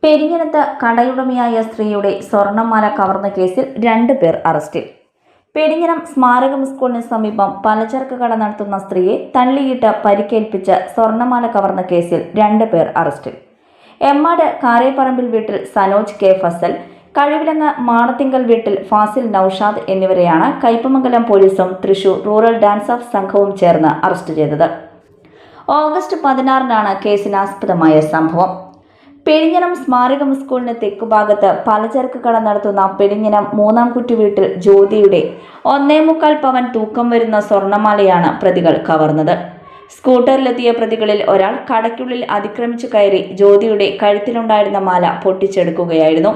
പെരിഞ്ഞനത്ത് കടയുടമയായ സ്ത്രീയുടെ സ്വർണ്ണമാല കവർന്ന കേസിൽ 2 പേർ അറസ്റ്റിൽ. പെരിഞ്ഞനം സ്മാരകം സ്കൂളിന് സമീപം പലചരക്ക് കട നടത്തുന്ന സ്ത്രീയെ തള്ളിയിട്ട് പരിക്കേൽപ്പിച്ച് സ്വർണ്ണമാല കവർന്ന കേസിൽ 2 പേർ അറസ്റ്റിൽ. എമ്മാട് കാരേപ്പറമ്പിൽ വീട്ടിൽ സനോജ് കെ ഫസൽ, കഴിവിലങ്ങ് മാടത്തിങ്കൽ വീട്ടിൽ ഫാസിൽ നൌഷാദ് എന്നിവരെയാണ് കയ്പമംഗലം പോലീസും തൃശൂർ റൂറൽ ഡാൻസ് ഓഫ് സംഘവും ചേർന്ന് അറസ്റ്റ് ചെയ്തത്. ഓഗസ്റ്റ് 16-നാണ് കേസിനാസ്പദമായ സംഭവം. പെരിഞ്ഞനം സ്മാരകം സ്കൂളിന് തെക്കുഭാഗത്ത് പലചരക്ക് കട നടത്തുന്ന പെരിഞ്ഞനം മൂന്നാംകുറ്റി വീട്ടിൽ ജ്യോതിയുടെ 1.25 പവൻ തൂക്കം വരുന്ന സ്വർണ്ണമാലയാണ് പ്രതികൾ കവർന്നത്. സ്കൂട്ടറിലെത്തിയ പ്രതികളിൽ ഒരാൾ കടയ്ക്കുള്ളിൽ അതിക്രമിച്ചു കയറി ജ്യോതിയുടെ കഴുത്തിലുണ്ടായിരുന്ന മാല പൊട്ടിച്ചെടുക്കുകയായിരുന്നു.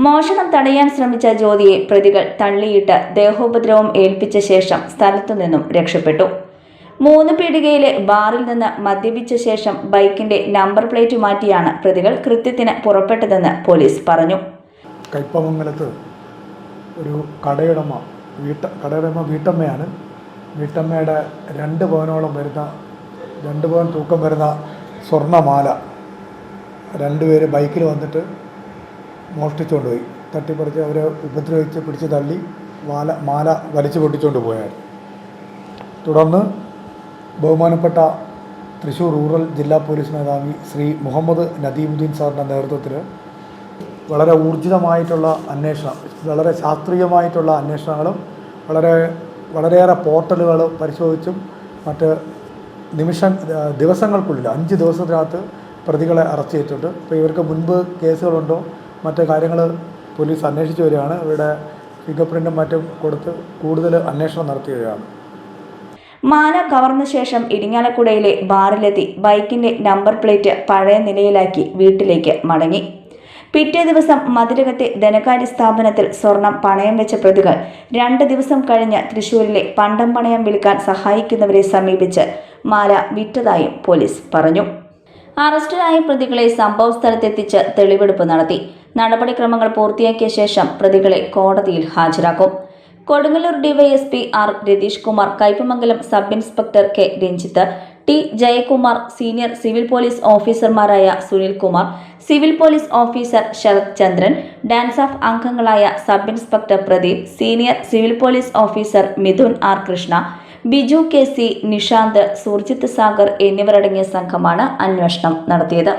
മോഷണം തടയാൻ ശ്രമിച്ച ജ്യോതിയെ പ്രതികൾ തള്ളിയിട്ട് ദേഹോപദ്രവം ഏൽപ്പിച്ച ശേഷം സ്ഥലത്തു നിന്നും രക്ഷപ്പെട്ടു. 3 പീടികയിലെ ബാറിൽ നിന്ന് മദ്യപിച്ച ശേഷം ബൈക്കിന്റെ നമ്പർ പ്ലേറ്റ് മാറ്റിയാണ് പ്രതികൾ കൃത്യത്തിന് പുറപ്പെട്ടതെന്ന് പോലീസ് പറഞ്ഞു. കയ്പമംഗലത്ത് ഒരു കടയുടമ വീട്ടമ്മയാണ്. വീട്ടമ്മയുടെ 2 പവനോളം വരുന്ന 2 പവൻ തൂക്കം വരുന്ന സ്വർണ്ണമാല 2 പേര് ബൈക്കിൽ വന്നിട്ട് മോഷ്ടിച്ചുകൊണ്ട് പോയി. തട്ടിപ്പറിച്ച് അവരെ ഉപദ്രവിച്ച് പിടിച്ച് തള്ളി മാല വലിച്ചു പൊട്ടിച്ചുകൊണ്ട് പോയായിരുന്നു. തുടർന്ന് ബഹുമാനപ്പെട്ട തൃശൂർ റൂറൽ ജില്ലാ പോലീസ് മേധാവി ശ്രീ മുഹമ്മദ് നദീമുദ്ദീൻ സാറിൻ്റെ നേതൃത്വത്തിൽ വളരെ ഊർജിതമായിട്ടുള്ള അന്വേഷണം, വളരെ ശാസ്ത്രീയമായിട്ടുള്ള അന്വേഷണങ്ങളും വളരെയേറെ പോർട്ടലുകൾ പരിശോധിച്ചും മറ്റ് ദിവസങ്ങൾക്കുള്ളിൽ 5 ദിവസത്തിനകത്ത് പ്രതികളെ അറസ്റ്റ് ചെയ്തിട്ടുണ്ട്. ഇപ്പോൾ ഇവർക്ക് മുൻപ് കേസുകളുണ്ടോ മറ്റ് കാര്യങ്ങൾ പോലീസ് അന്വേഷിച്ചു വരികയാണ്. ഇവരുടെ ഫിംഗർ പ്രിൻറ്റും മറ്റും കൊടുത്ത് കൂടുതൽ അന്വേഷണം നടത്തി വരികയാണ്. മാല കവർന്ന ശേഷം ഇരിങ്ങാലക്കുടയിലെ ബാറിലെത്തി ബൈക്കിന്റെ നമ്പർ പ്ലേറ്റ് പഴയ നിലയിലാക്കി വീട്ടിലേക്ക് മടങ്ങി. പിറ്റേ ദിവസം മതിലകത്തെ ധനകാര്യ സ്ഥാപനത്തിൽ സ്വർണം പണയം വെച്ച പ്രതികൾ 2 ദിവസം കഴിഞ്ഞ് തൃശൂരിലെ പണ്ടം പണയം വിൽക്കാൻ സഹായിക്കുന്നവരെ സമീപിച്ച് മാല വിറ്റതായും പോലീസ് പറഞ്ഞു. അറസ്റ്റിലായ പ്രതികളെ സംഭവ സ്ഥലത്തെത്തിച്ച് തെളിവെടുപ്പ് നടത്തി. നടപടിക്രമങ്ങൾ പൂർത്തിയാക്കിയ ശേഷം പ്രതികളെ കോടതിയിൽ ഹാജരാക്കും. Kodungallur DYSP R Ratheesh Kumar, Kaipamangalam sub inspector K Ranjith, T Jayakumar, senior civil police ഓഫീസർമാരായ Sunil Kumar, civil police officer Sarath Chandran, DANSAF അംഗങ്ങളായ sub inspector Pradeep, senior civil police officer Mithun R Krishna, Biju K C, Nishanth, Surjith Sagar എന്നിവരടങ്ങിയ സംഘമാണ് അന്വേഷണം നടത്തിയത്.